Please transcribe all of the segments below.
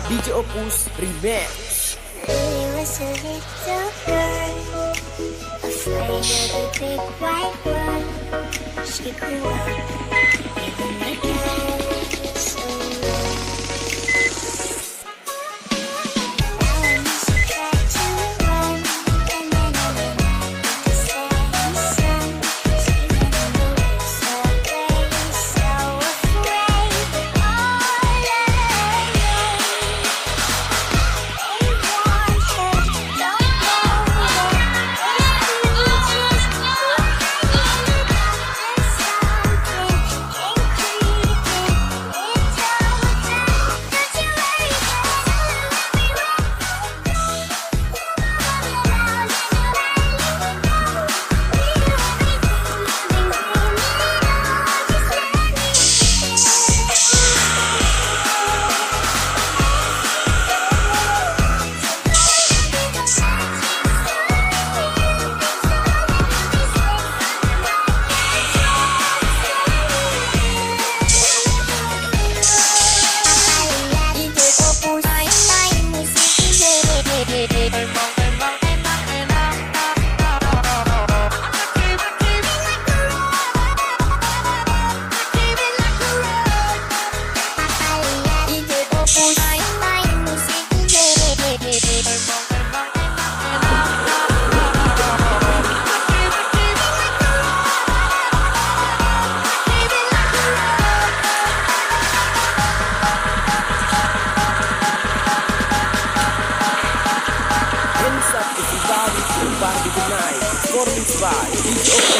DJ Opus Remix. He was a little girl, afraid of the big white world. She grew up living like that, so low. Now I miss her try to run, and then I went out to setting sun. She never looked so gray, so afraid, all alone. They want her, don't know her. If you just look at it, there's something intriguing. It tells them, don't you worry, 'cause I'll be right around and around and around. We do everything, just let me Hands up everybody to the party tonight. Performance by DJ Opus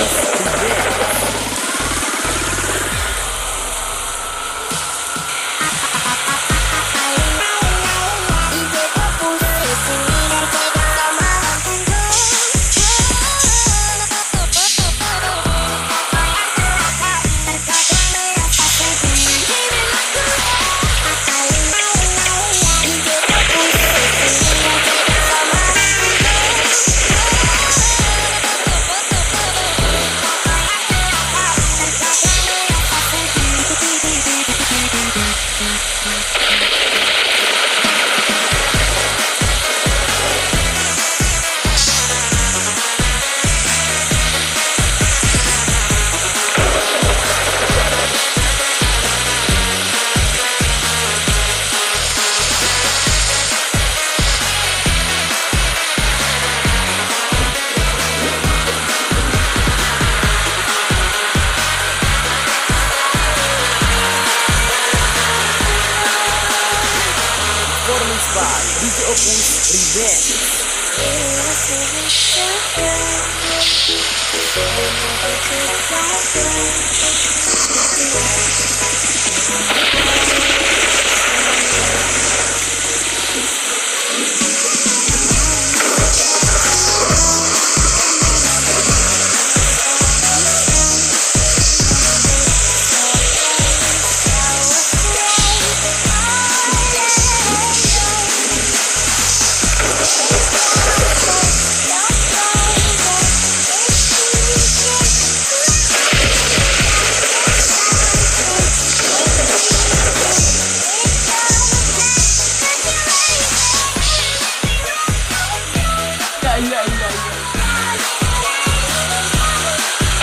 Remix. Performance by DJ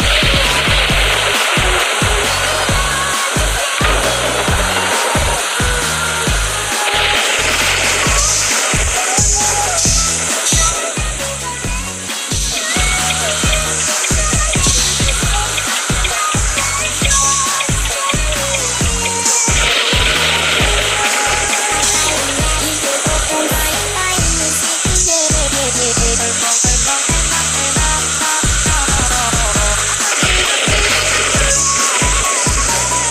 Opus Remix.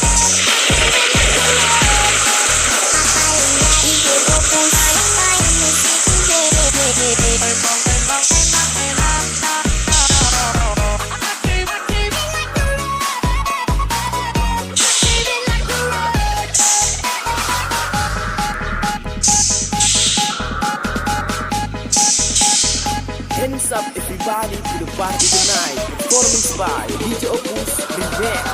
Hands up everybody to the party tonight. Performance by DJ Opus Remix.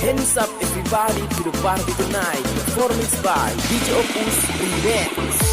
Hands up everybody to the party tonight. Performance by DJ Opus Remix.